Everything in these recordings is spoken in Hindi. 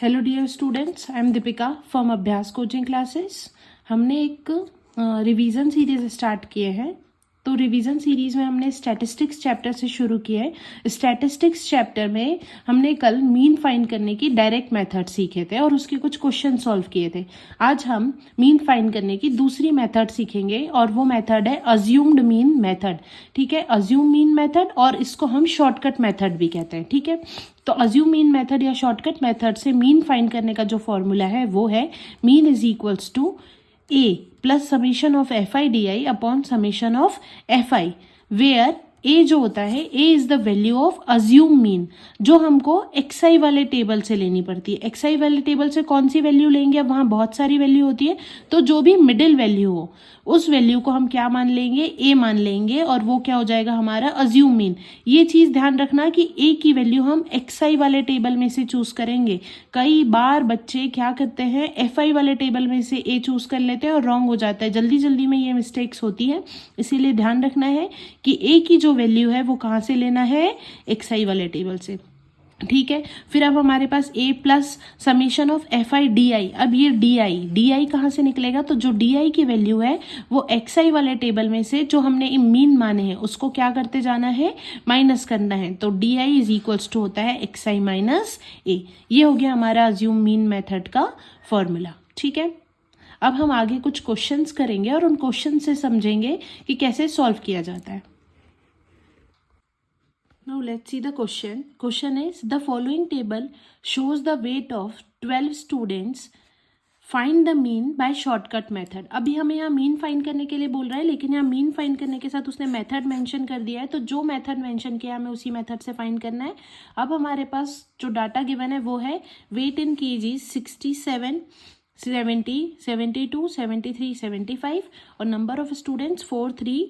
Hello dear students, I am Deepika from Abhyas coaching classes. हमने एक रिवीजन सीरीज स्टार्ट किए हैं। तो रिवीजन सीरीज में हमने स्टैटिस्टिक्स चैप्टर से शुरू किए हैं। स्टैटिस्टिक्स चैप्टर में हमने कल मीन फाइंड करने की डायरेक्ट मेथड सीखे थे और उसके कुछ क्वेश्चन सॉल्व किए थे। आज हम मीन फाइंड करने की दूसरी मेथड सीखेंगे और वो मेथड है अज्यूम्ड मीन मेथड। ठीक है, अज्यूम मीन मेथड, और इसको हम शॉर्टकट मेथड भी कहते हैं। ठीक है, तो अज्यूम मीन मेथड या शॉर्टकट मेथड से मीन फाइंड करने का जो फॉर्मूला है वो है mean is equals to A plus summation of F I D I upon summation of F i, where a जो होता है a is the value of assume mean, जो हमको एक्स आई वाले टेबल से लेनी पड़ती है। एक्स आई वाले टेबल से कौन सी वैल्यू लेंगे? अब वहाँ बहुत सारी वैल्यू होती है, तो जो भी मिडिल वैल्यू हो उस वैल्यू को हम क्या मान लेंगे? ए मान लेंगे, और वो क्या हो जाएगा हमारा अज्यूम मीन। ये चीज़ ध्यान रखना कि ए की वैल्यू हम एक्स आई वाले टेबल में से चूज करेंगे। कई बार बच्चे क्या करते हैं, एफ आई वाले टेबल में से ए चूज कर लेते हैं और रॉन्ग हो जाता है। जल्दी जल्दी में ये मिस्टेक्स होती है, इसीलिए ध्यान रखना है कि ए की जो वैल्यू है वो कहाँ से लेना है? एक्स आई वाले टेबल से। ठीक है, फिर अब हमारे पास a plus summation of F I D I. अब ये डी आई कहाँ से निकलेगा? तो जो डी आई की वैल्यू है वो एक्स आई वाले टेबल में से जो हमने मीन माने हैं उसको क्या करते जाना है? माइनस करना है। तो D I is equals to होता है एक्स आई माइनस ए। ये हो गया हमारा अज्यूम मीन मेथड का फॉर्मूला। ठीक है, अब हम आगे कुछ क्वेश्चंस करेंगे और उन क्वेश्चन से समझेंगे कि कैसे सॉल्व किया जाता है। Now let's see the question. Question is, the following table shows the weight of 12 students. Find the mean by shortcut method. अभी हमें यहाँ मीन फाइंड करने के लिए बोल रहा है, लेकिन यहाँ मीन फाइंड करने के साथ उसने मेथड मेंशन कर दिया है, तो जो मेथड मेंशन किया हमें उसी मेथड से फाइंड करना है। अब हमारे पास जो डाटा गिवन है वो है वेट इन केजी 67, 70, 72, 73, 75 और नंबर ऑफ स्टूडेंट्स 4, 3,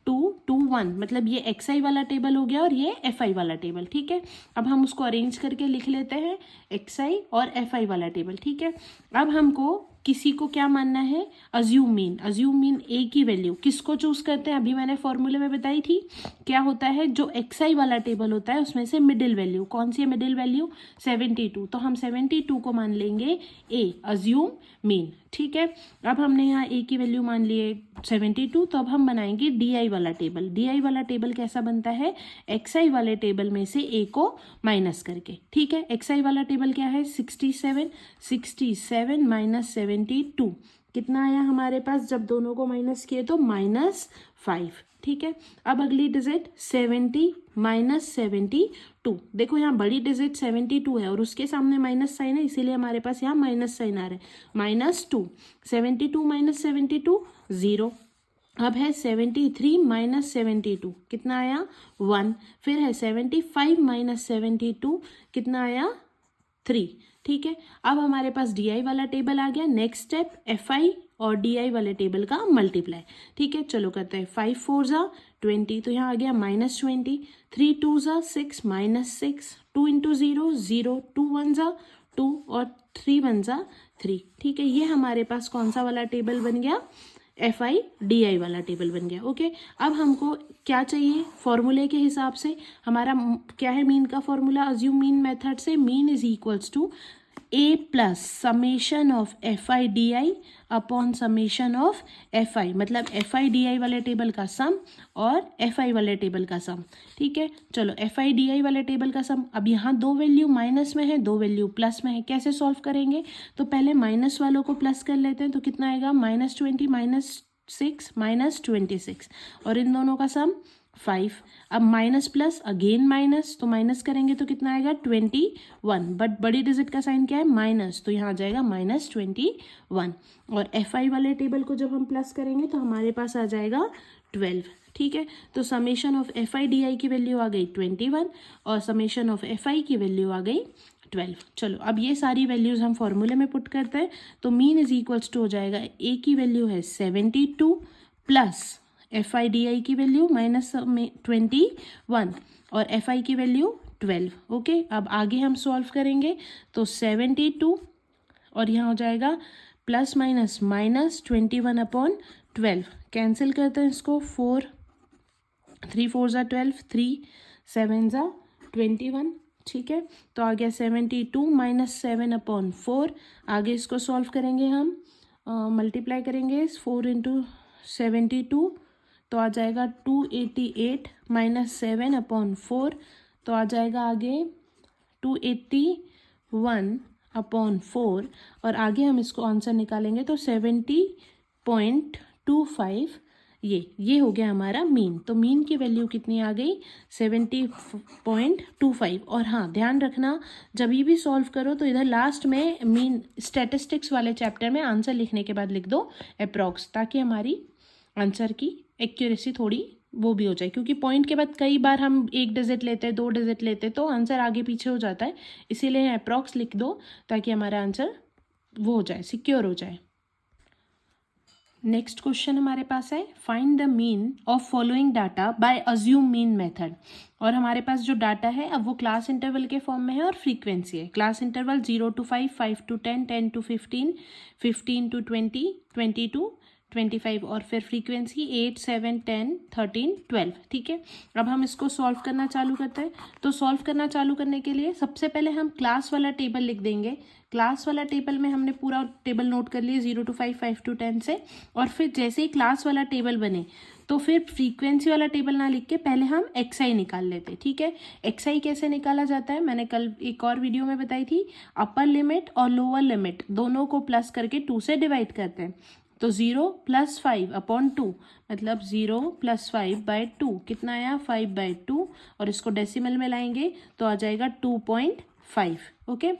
2, 2, 1। मतलब ये एक्स आई वाला टेबल हो गया और ये एफ आई वाला टेबल। ठीक है, अब हम उसको अरेंज करके लिख लेते हैं, एक्स आई और एफ आई वाला टेबल। ठीक है, अब हमको किसी को क्या मानना है? Assume mean. अज्यूम मीन ए की वैल्यू किसको चूज करते हैं? अभी मैंने फॉर्मूले में बताई थी क्या होता है, जो एक्स आई वाला टेबल होता है उसमें से मिडिल वैल्यू कौन सी है? Middle value 72। तो हम 72 को मान लेंगे ए, अज्यूम मीन। ठीक है, अब हमने यहाँ ए की वैल्यू मान ली है 72, तो अब हम बनाएंगे डी आई वाला टेबल। डी आई वाला टेबल कैसा बनता है? एक्स आई वाले टेबल में से ए को माइनस करके। ठीक है, एक्स आई वाला टेबल क्या है? 67, 67 माइनस 72 कितना आया हमारे पास? जब दोनों को माइनस किए तो -5। ठीक है, अब अगली डिजिट 70 माइनस 72। देखो यहाँ बड़ी डिजिट 72 है और उसके सामने माइनस साइन है, इसीलिए हमारे पास यहाँ माइनस साइन आ रहा है। -2, 72 माइनस 72 0। अब है 73 माइनस 72 कितना आया? 1। फिर है 75 माइनस 72 कितना आया? 3। ठीक है, अब हमारे पास डी आई वाला टेबल आ गया। नेक्स्ट स्टेप एफ आई और डी आई वाले टेबल का मल्टीप्लाई। ठीक है, चलो करते हैं। 5 4 ज़ा 20, तो यहाँ आ गया -20। 3 2 ज़ा 6 -6। 2 इंटू 0 0। 2 1 ज़ा 2 और 3 1 ज़ा 3। ठीक है, ये हमारे पास कौन सा वाला टेबल बन गया? एफ आई डी आई वाला टेबल बन गया। ओके, अब हमको क्या चाहिए? फॉर्मूले के हिसाब से हमारा क्या है मीन का फॉर्मूला? अज्यूम मीन मेथड से mean is equals to A plus summation of F I D I upon summation of F I, मतलब एफ आई डी आई वाले टेबल का सम और एफ आई वाले टेबल का सम। ठीक है, चलो एफ आई डी आई वाले टेबल का सम। अब यहाँ दो वैल्यू माइनस में है, दो वैल्यू प्लस में है, कैसे सॉल्व करेंगे? तो पहले माइनस वालों को प्लस कर लेते हैं, तो कितना आएगा? -20 -6 -26, और इन दोनों का सम 5। अब माइनस प्लस अगेन माइनस, तो माइनस करेंगे तो कितना आएगा? 21। बट बड़ी डिजिट का साइन क्या है? माइनस, तो यहाँ आ जाएगा -21। और एफ आई वाले टेबल को जब हम प्लस करेंगे तो हमारे पास आ जाएगा 12। ठीक है, तो summation of F I D I की वैल्यू आ गई 21 और समेशन ऑफ एफ आई की वैल्यू आ गई 12। चलो अब ये सारी वैल्यूज हम फॉर्मूले में पुट करते हैं, तो मीन इज इक्वल्स टू हो जाएगा ए की वैल्यू है 72 plus F I D I की वैल्यू -21 और एफ आई की वैल्यू 12। ओके, अब आगे हम सॉल्व करेंगे, तो 72 और यहाँ हो जाएगा प्लस माइनस -21 अपॉन 12। कैंसिल करते हैं इसको। 4 3 4 ज़ा 12, 3 7 ज़ा 21, ठीक है, तो आ गया 72 माइनस 7/4। आगे इसको सॉल्व करेंगे हम, मल्टीप्लाई करेंगे 4 इंटू 72, तो आ जाएगा 288 माइनस 7/4, तो आ जाएगा आगे 281/4, और आगे हम इसको आंसर निकालेंगे तो 70.25। ये हो गया हमारा मीन। तो मीन की वैल्यू कितनी आ गई? 70.25। और हाँ, ध्यान रखना जब भी सॉल्व करो तो इधर लास्ट में मीन स्टैटिस्टिक्स वाले चैप्टर में आंसर लिखने के बाद लिख दो अप्रॉक्स, ताकि हमारी आंसर की एक्यूरेसी थोड़ी वो भी हो जाए, क्योंकि पॉइंट के बाद कई बार हम 1 डिजिट लेते हैं, 2 डिजिट लेते हैं, तो आंसर आगे पीछे हो जाता है। इसीलिए अप्रॉक्स लिख दो ताकि हमारा आंसर वो हो जाए, सिक्योर हो जाए। नेक्स्ट क्वेश्चन हमारे पास है, find the mean of following data by assume mean method. और हमारे पास जो डाटा है अब वो क्लास इंटरवल के फॉर्म में है और फ्रीक्वेंसी है। Class interval 0 to 5, 5 to 10, 10 to 15, 15 to 20, 20 to 25, और फिर फ्रीक्वेंसी 8, 7, 10, 13, 12। ठीक है, अब हम इसको सॉल्व करना चालू करते हैं। तो सॉल्व करना चालू करने के लिए सबसे पहले हम क्लास वाला टेबल लिख देंगे। क्लास वाला टेबल में हमने पूरा टेबल नोट कर लिया 0 to 5, 5 to 10 से, और फिर जैसे ही क्लास वाला टेबल बने तो फिर फ्रीक्वेंसी वाला टेबल ना लिख के पहले हम एक्सआई निकाल लेते। ठीक है, एक्सआई कैसे निकाला जाता है मैंने कल एक और वीडियो में बताई थी। अपर लिमिट और लोअर लिमिट दोनों को प्लस करके 2 से डिवाइड करते हैं। तो 0 + 5/2 मतलब 0 + 5/2 कितना आया? 5/2, और इसको डेसिमल में लाएंगे तो आ जाएगा 2.5। ओके,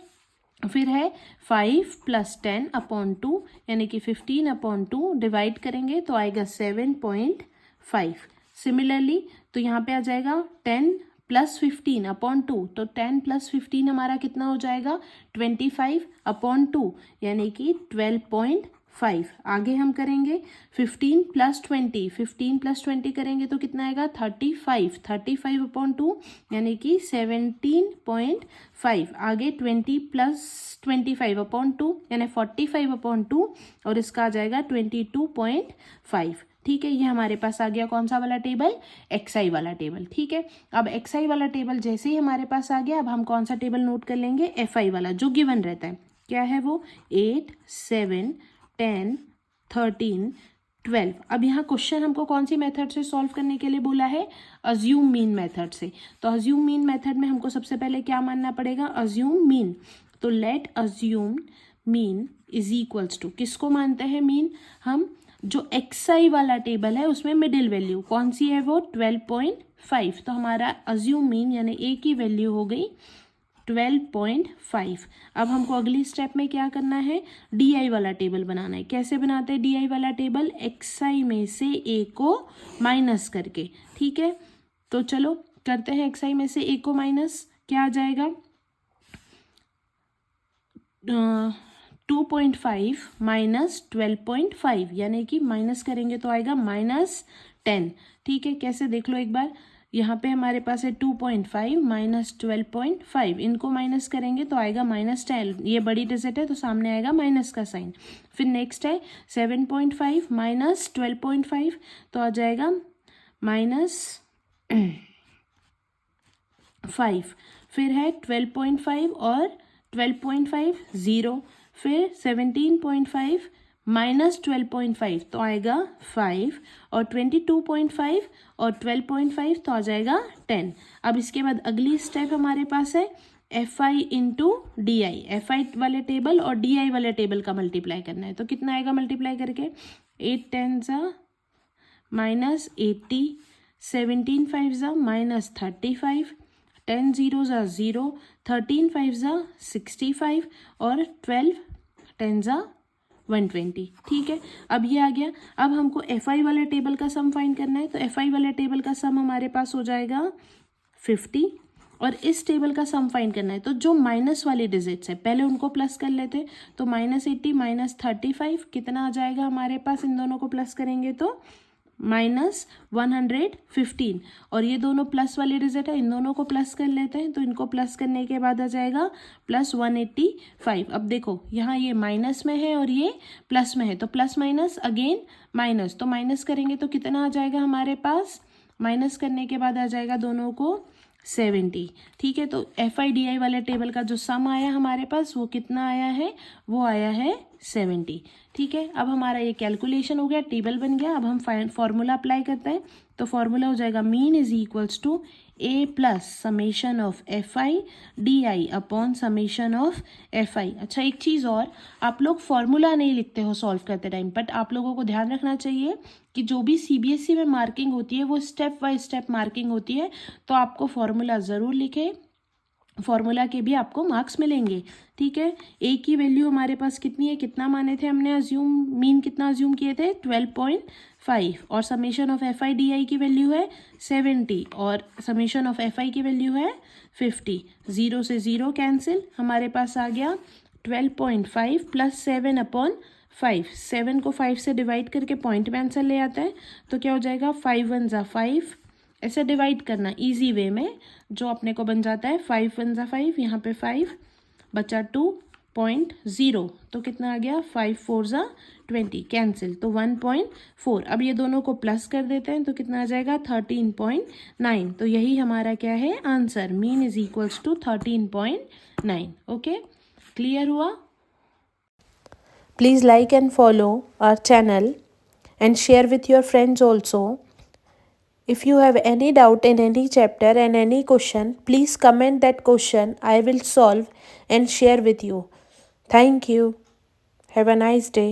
फिर है 5 + 10/2 यानी कि 15/2 डिवाइड करेंगे तो आएगा 7.5। सिमिलरली तो यहाँ पे आ जाएगा 10 + 15/2, तो 10 + 15 हमारा कितना हो जाएगा? 25/2 यानी कि 12.5। आगे हम करेंगे 15 + 20, 15 + 20 करेंगे तो कितना आएगा? 35, 35/2 यानी कि 17.5। आगे 20 + 25/2 यानी 45/2, और इसका आ जाएगा 22.5। ठीक है, ये हमारे पास आ गया कौन सा वाला टेबल? एक्सआई वाला टेबल। ठीक है, अब एक्सआई वाला टेबल जैसे ही हमारे पास आ गया, अब हम कौन सा टेबल नोट कर लेंगे? एफआई वाला, जो गिवन रहता है। क्या है वो? 8, 7, 10, 13, 12। अब यहाँ क्वेश्चन हमको कौन सी मेथड से सॉल्व करने के लिए बोला है? अज्यूम मीन मेथड से। तो अज्यूम मीन मेथड में हमको सबसे पहले क्या मानना पड़ेगा? Assume mean. तो let assume mean is equals to, किसको मानते हैं मीन? हम जो एक्सआई वाला टेबल है उसमें मिडिल वैल्यू कौन सी है? वो 12.5। तो हमारा अज्यूम मीन यानी ए की वैल्यू हो गई 12.5। अब हमको अगली स्टेप में क्या करना है? डीआई वाला टेबल बनाना है। कैसे बनाते हैं डीआई वाला टेबल? एक्सआई में से ए को माइनस करके। ठीक है, तो चलो करते हैं एक्सआई में से ए को माइनस। क्या आ जाएगा? 2.5 माइनस 12.5 यानी कि माइनस करेंगे तो आएगा -10। ठीक है, कैसे देख लो एक बार। यहाँ पे हमारे पास है 2.5 माइनस 12.5, इनको माइनस करेंगे तो आएगा -10। ये बड़ी डिजिट है तो सामने आएगा माइनस का साइन। फिर नेक्स्ट है 7.5 माइनस 12.5, तो आ जाएगा -5। फिर है 12.5 और 12.5 0। फिर 17.5 माइनस 12.5 तो आएगा 5, और 22.5 और 12.5 तो आ जाएगा 10। अब इसके बाद अगली स्टेप हमारे पास है एफआई इंटू डीआई। एफआई वाले टेबल और डीआई वाले टेबल का मल्टीप्लाई करना है। तो कितना आएगा मल्टीप्लाई करके? 8 10 -80, 17 5 -35, 10 0 0, 13 5 65, और 12 10 120। ठीक है, अब ये आ गया। अब हमको एफआई वाले टेबल का सम फाइंड करना है। तो एफआई वाले टेबल का सम हमारे पास हो जाएगा 50, और इस टेबल का सम फाइंड करना है। तो जो माइनस वाली डिजिट्स है पहले उनको प्लस कर लेते। तो -80 -35 कितना आ जाएगा हमारे पास? इन दोनों को प्लस करेंगे तो -115, और ये दोनों प्लस वाली डिजिट है, इन दोनों को प्लस कर लेते हैं। तो इनको प्लस करने के बाद आ जाएगा +185। अब देखो यहाँ ये माइनस में है और ये प्लस में है, तो प्लस माइनस अगेन माइनस, तो माइनस करेंगे तो कितना आ जाएगा हमारे पास? माइनस करने के बाद आ जाएगा दोनों को 70। ठीक है, तो FIDI वाले टेबल का जो सम आया हमारे पास वो कितना आया है, वो आया है 70। ठीक है, अब हमारा ये कैलकुलेशन हो गया, टेबल बन गया। अब हम फॉर्मूला अप्लाई करते हैं, तो फॉर्मूला हो जाएगा mean is equals to A plus summation of FIDI upon summation of FI। अच्छा, एक चीज़ और, आप लोग फॉर्मूला नहीं लिखते हो सॉल्व करते टाइम, बट आप लोगों को ध्यान रखना चाहिए कि जो भी CBSE में मार्किंग होती है वो स्टेप बाय स्टेप मार्किंग होती है, तो आपको फॉर्मूला ज़रूर लिखें, फॉर्मूला के भी आपको मार्क्स मिलेंगे। ठीक है, ए की वैल्यू हमारे पास कितनी है, कितना माने थे हमने अज्यूम, मीन कितना अज्यूम किए थे 12.5, और समेशन ऑफ FIDI की वैल्यू है 70 और समेशन ऑफ FI की वैल्यू है 50। 0 से 0 कैंसिल, हमारे पास आ गया 12.5 प्लस 7 अपॉन 5। 7 को 5 से डिवाइड करके पॉइंट में आंसर ले आता है, तो क्या हो जाएगा 5 1 ज़ा 5। ऐसे डिवाइड करना इजी वे में, जो अपने को बन जाता है 5 1 ज़ा 5, यहाँ पे 5 बचा 2.0, तो कितना आ गया 5 4 ज़ा 20 कैंसिल, तो 1.4। अब ये दोनों को प्लस कर देते हैं, तो कितना आ जाएगा 13.9। तो यही हमारा क्या है answer, mean is equals to 13.9। Okay, clear हुआ? Please like and follow our channel and share with your friends also. If you have any doubt in any chapter and any question, please comment that question. I will solve and share with you. Thank you. Have a nice day.